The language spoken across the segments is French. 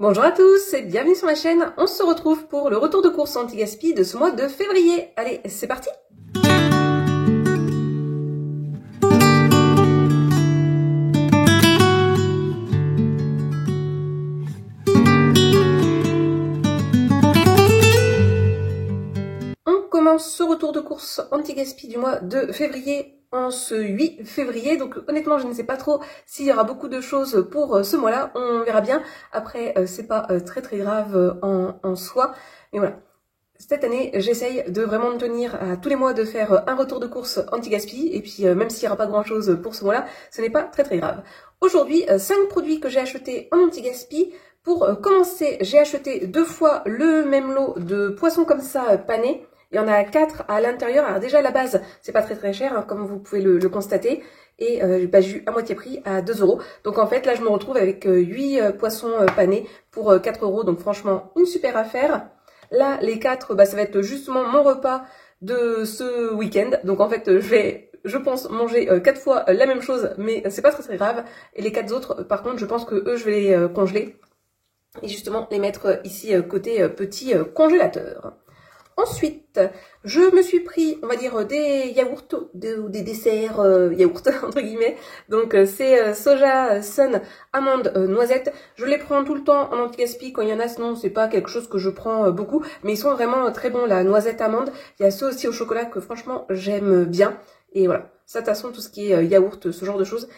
Bonjour à tous et bienvenue sur ma chaîne. On se retrouve pour le retour de course anti-gaspi de ce mois de février. Allez, c'est parti! On commence ce retour de course anti-gaspi du mois de février en ce 8 février. Donc honnêtement, je ne sais pas trop s'il y aura beaucoup de choses pour ce mois-là. On verra bien. Après, c'est pas très grave en soi. Mais voilà. Cette année, j'essaye de vraiment me tenir à tous les mois de faire un retour de course anti-gaspi. Et puis, même s'il n'y aura pas grand-chose pour ce mois-là, ce n'est pas très grave. Aujourd'hui, 5 produits que j'ai achetés en anti-gaspi. Pour commencer, j'ai acheté 2 fois le même lot de poissons comme ça panés. Il y en a 4 à l'intérieur. Alors déjà, à la base, c'est pas très cher, hein, comme vous pouvez le constater. Et j'ai eu à moitié prix à 2 €. Donc en fait, là, je me retrouve avec 8 poissons panés pour 4 €. Donc franchement, une super affaire. Là, les 4, ça va être justement mon repas de ce week-end. Donc en fait, je pense, manger 4 fois la même chose, mais c'est pas très grave. Et les 4 autres, par contre, je pense que eux, je vais les congeler. Et justement, les mettre ici côté petit congélateur. Ensuite, je me suis pris, on va dire, des yaourts, ou des desserts yaourts, entre guillemets. Donc, c'est soja, sun, amande, noisette. Je les prends tout le temps en anti-gaspi quand il y en a, sinon c'est pas quelque chose que je prends beaucoup. Mais ils sont vraiment très bons, la noisette amande. Il y a ceux aussi au chocolat que franchement, j'aime bien. Et voilà, ça, de toute façon, tout ce qui est yaourt, ce genre de choses,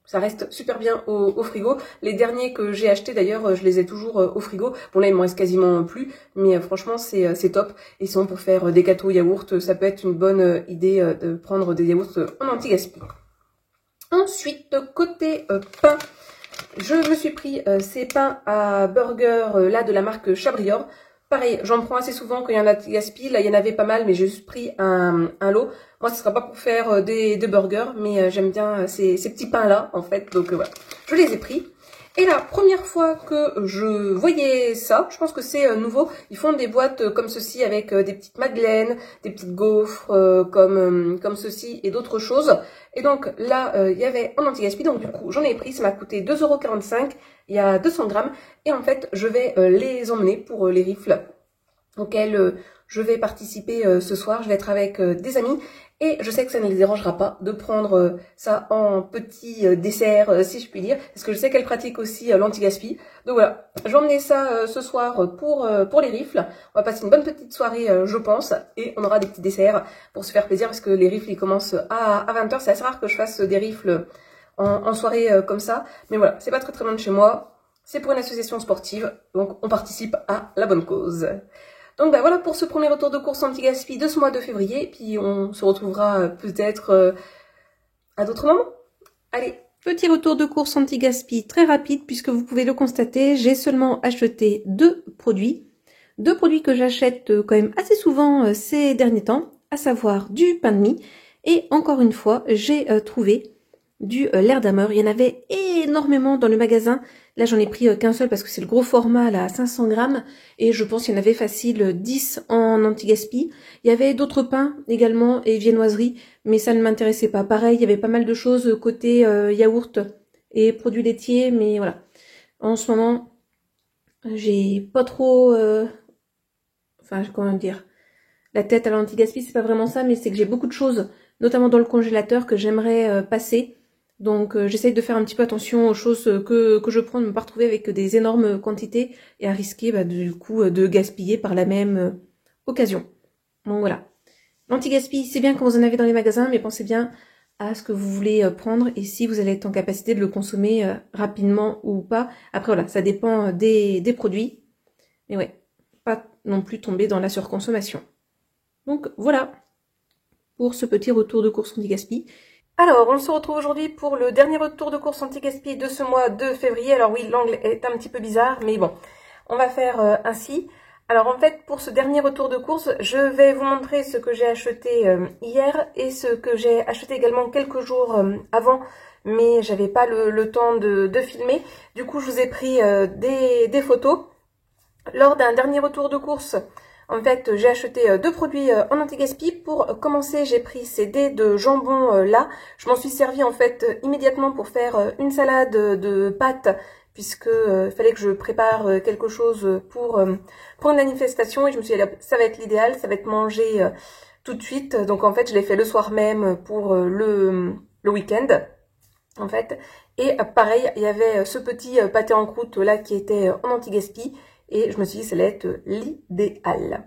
ça reste super bien au frigo. Les derniers que j'ai achetés d'ailleurs, je les ai toujours au frigo. Bon là il me reste quasiment plus, mais franchement c'est top. Et sinon pour faire des gâteaux yaourt, ça peut être une bonne idée de prendre des yaourts en anti-gaspi. Ensuite côté pain, je me suis pris ces pains à burger là de la marque Chabrior. Pareil, j'en prends assez souvent quand il y en a de gaspi. Là, il y en avait pas mal, mais j'ai juste pris un lot. Moi, ce sera pas pour faire des burgers, mais j'aime bien ces petits pains-là, en fait. Donc, voilà. Je les ai pris. Et la première fois que je voyais ça, je pense que c'est nouveau. Ils font des boîtes comme ceci avec des petites madeleines, des petites gaufres comme ceci et d'autres choses. Et donc là, il y avait en anti-gaspi. Donc du coup, j'en ai pris. Ça m'a coûté 2,45 €. Il y a 200 grammes. Et en fait, je vais les emmener pour les rifles auxquels je vais participer ce soir. Je vais être avec des amis. Et je sais que ça ne les dérangera pas de prendre ça en petit dessert, si je puis dire. Parce que je sais qu'elle pratique aussi l'anti-gaspi. Donc voilà, je vais emmener ça ce soir pour les rifles. On va passer une bonne petite soirée, je pense. Et on aura des petits desserts pour se faire plaisir. Parce que les rifles, ils commencent à 20 h. C'est assez rare que je fasse des rifles en soirée comme ça. Mais voilà, c'est pas très loin de chez moi. C'est pour une association sportive. Donc on participe à la bonne cause. Donc voilà pour ce premier retour de course anti-gaspi de ce mois de février. Puis on se retrouvera peut-être à d'autres moments. Allez, petit retour de course anti-gaspi très rapide puisque vous pouvez le constater. J'ai seulement acheté 2 produits. 2 produits que j'achète quand même assez souvent ces derniers temps. À savoir du pain de mie. Et encore une fois, j'ai trouvé du Leerdammer. Il y en avait énormément dans le magasin. Là, j'en ai pris qu'un seul parce que c'est le gros format, là, à 500 grammes. Et je pense qu'il y en avait facile 10 en anti-gaspi. Il y avait d'autres pains également et viennoiseries, mais ça ne m'intéressait pas. Pareil, il y avait pas mal de choses côté yaourt et produits laitiers, mais voilà. En ce moment, j'ai pas trop... Enfin, comment dire, la tête à l'anti-gaspi, c'est pas vraiment ça, mais c'est que j'ai beaucoup de choses, notamment dans le congélateur, que j'aimerais passer. Donc j'essaye de faire un petit peu attention aux choses que je prends, de ne me pas retrouver avec des énormes quantités et à risquer du coup de gaspiller par la même occasion. Donc voilà. L'anti-gaspi, c'est bien quand vous en avez dans les magasins, mais pensez bien à ce que vous voulez prendre et si vous allez être en capacité de le consommer rapidement ou pas. Après voilà, ça dépend des produits. Mais ouais, pas non plus tomber dans la surconsommation. Donc voilà pour ce petit retour de course anti-gaspi. Alors, on se retrouve aujourd'hui pour le dernier retour de course anti-gaspi de ce mois de février. Alors oui, l'angle est un petit peu bizarre, mais bon, on va faire ainsi. Alors en fait, pour ce dernier retour de course, je vais vous montrer ce que j'ai acheté hier et ce que j'ai acheté également quelques jours avant, mais j'avais pas le temps de filmer. Du coup, je vous ai pris des photos. Lors d'un dernier retour de course, en fait, j'ai acheté 2 produits en anti-gaspi. Pour commencer, j'ai pris ces dés de jambon là. Je m'en suis servi en fait immédiatement pour faire une salade de pâtes puisque fallait que je prépare quelque chose pour une manifestation, et je me suis dit, ça va être l'idéal, ça va être mangé tout de suite. Donc en fait, je l'ai fait le soir même pour le week-end, en fait. Et pareil, il y avait ce petit pâté en croûte là qui était en anti-gaspi, et je me suis dit, ça allait être l'idéal.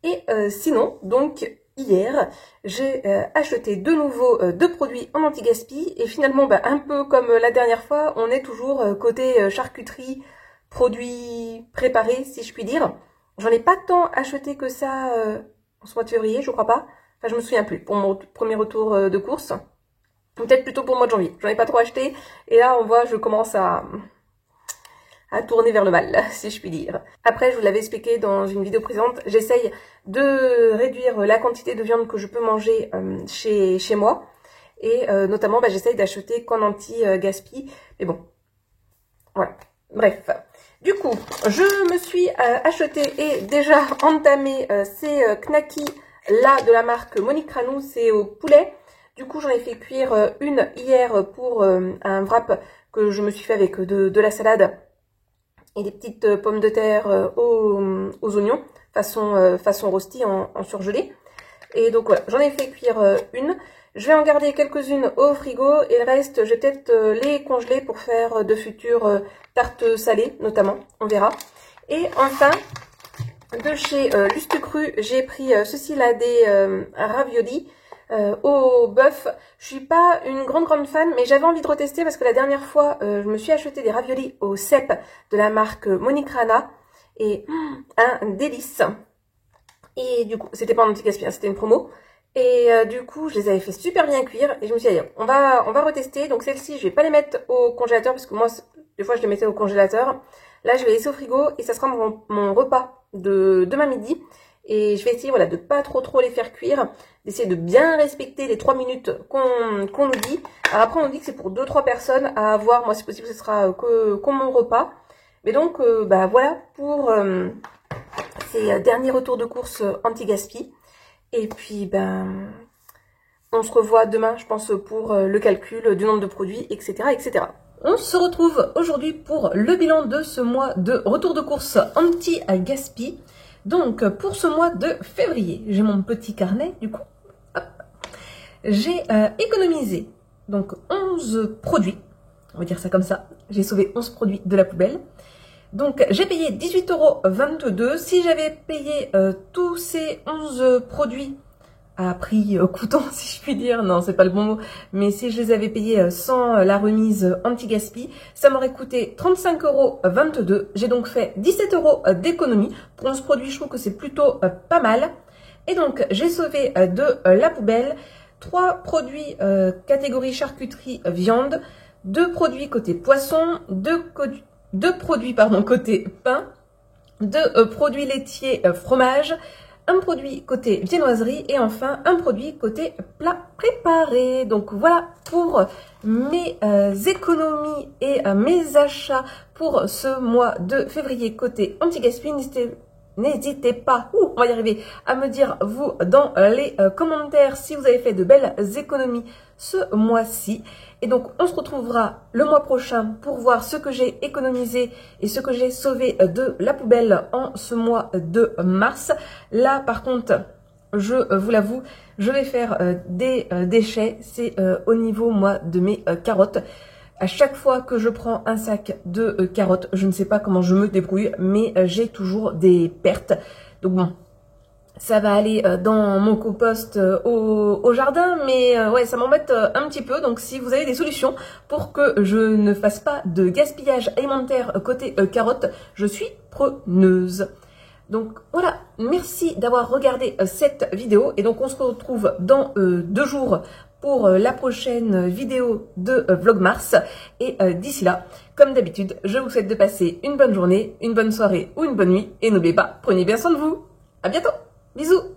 Et sinon, donc, hier, j'ai acheté de nouveau deux produits en anti-gaspi, et finalement, bah, un peu comme la dernière fois, on est toujours côté charcuterie, produits préparés, si je puis dire. J'en ai pas tant acheté que ça en ce mois de février, je crois pas. Enfin, je me souviens plus, pour mon premier retour de course. Peut-être plutôt pour le mois de janvier. J'en ai pas trop acheté, et là, on voit, je commence à tourner vers le mal, si je puis dire. Après, je vous l'avais expliqué dans une vidéo présente, j'essaye de réduire la quantité de viande que je peux manger chez moi. Et notamment, bah, j'essaye d'acheter qu'en anti-gaspi. Mais bon, voilà. Bref. Du coup, je me suis acheté et déjà entamé ces knackis là de la marque Monique Ranou, c'est au poulet. Du coup, j'en ai fait cuire une hier pour un wrap que je me suis fait avec de la salade et des petites pommes de terre aux oignons, façon rosti en surgelé. Et donc voilà, j'en ai fait cuire une. Je vais en garder quelques-unes au frigo, et le reste, je vais peut-être les congeler pour faire de futures tartes salées, notamment, on verra. Et enfin, de chez Lustucru, j'ai pris ceci là, des raviolis au bœuf. Je suis pas une grande fan, mais j'avais envie de retester parce que la dernière fois, je me suis acheté des raviolis au cèpe de la marque Monique Rana, et un délice. Et du coup, c'était pas un anti-gaspi, c'était une promo. Et du coup, je les avais fait super bien cuire, et je me suis dit, on va retester. Donc celles-ci, je vais pas les mettre au congélateur, parce que moi, des fois, je les mettais au congélateur. Là, je vais les laisser au frigo, et ça sera mon repas de demain midi. Et je vais essayer, voilà, de pas trop les faire cuire, d'essayer de bien respecter les 3 minutes qu'on nous dit. Alors après, on nous dit que c'est pour 2-3 personnes à avoir. Moi, si possible, ce sera que mon repas. Mais donc, bah voilà pour ces derniers retours de course anti-gaspi. Et puis, ben, on se revoit demain, je pense, pour le calcul du nombre de produits, etc., etc. On se retrouve aujourd'hui pour le bilan de ce mois de retour de course anti-gaspi. Donc, pour ce mois de février, j'ai mon petit carnet, du coup. J'ai économisé donc 11 produits, on va dire ça comme ça. J'ai sauvé 11 produits de la poubelle. Donc, j'ai payé 18,22 €. Si j'avais payé tous ces 11 produits à prix coûtant, si je puis dire, non, c'est pas le bon mot, mais si je les avais payés sans la remise anti-gaspi, ça m'aurait coûté 35,22 €. J'ai donc fait 17 € d'économie. Pour 11 produits, je trouve que c'est plutôt pas mal. Et donc, j'ai sauvé de la poubelle 3 produits catégorie charcuterie viande, 2 produits côté poisson, 2 produits côté pain, 2 produits laitiers fromage, un produit côté viennoiserie, et enfin un produit côté plat préparé. Donc voilà pour mes économies et mes achats pour ce mois de février côté anti-gaspi. N'hésitez pas, on va y arriver, à me dire vous dans les commentaires si vous avez fait de belles économies ce mois-ci. Et donc on se retrouvera le mois prochain pour voir ce que j'ai économisé et ce que j'ai sauvé de la poubelle en ce mois de mars. Là par contre, je vous l'avoue, je vais faire des déchets. C'est au niveau moi de mes carottes. À chaque fois que je prends un sac de carottes, je ne sais pas comment je me débrouille, mais j'ai toujours des pertes. Donc bon, ça va aller dans mon compost au jardin, mais ouais, ça m'embête un petit peu. Donc si vous avez des solutions pour que je ne fasse pas de gaspillage alimentaire côté carottes, je suis preneuse. Donc voilà, merci d'avoir regardé cette vidéo, et donc on se retrouve dans 2 jours pour la prochaine vidéo de Vlogmars. Et d'ici là, comme d'habitude, je vous souhaite de passer une bonne journée, une bonne soirée ou une bonne nuit, et n'oubliez pas, prenez bien soin de vous. À bientôt, bisous.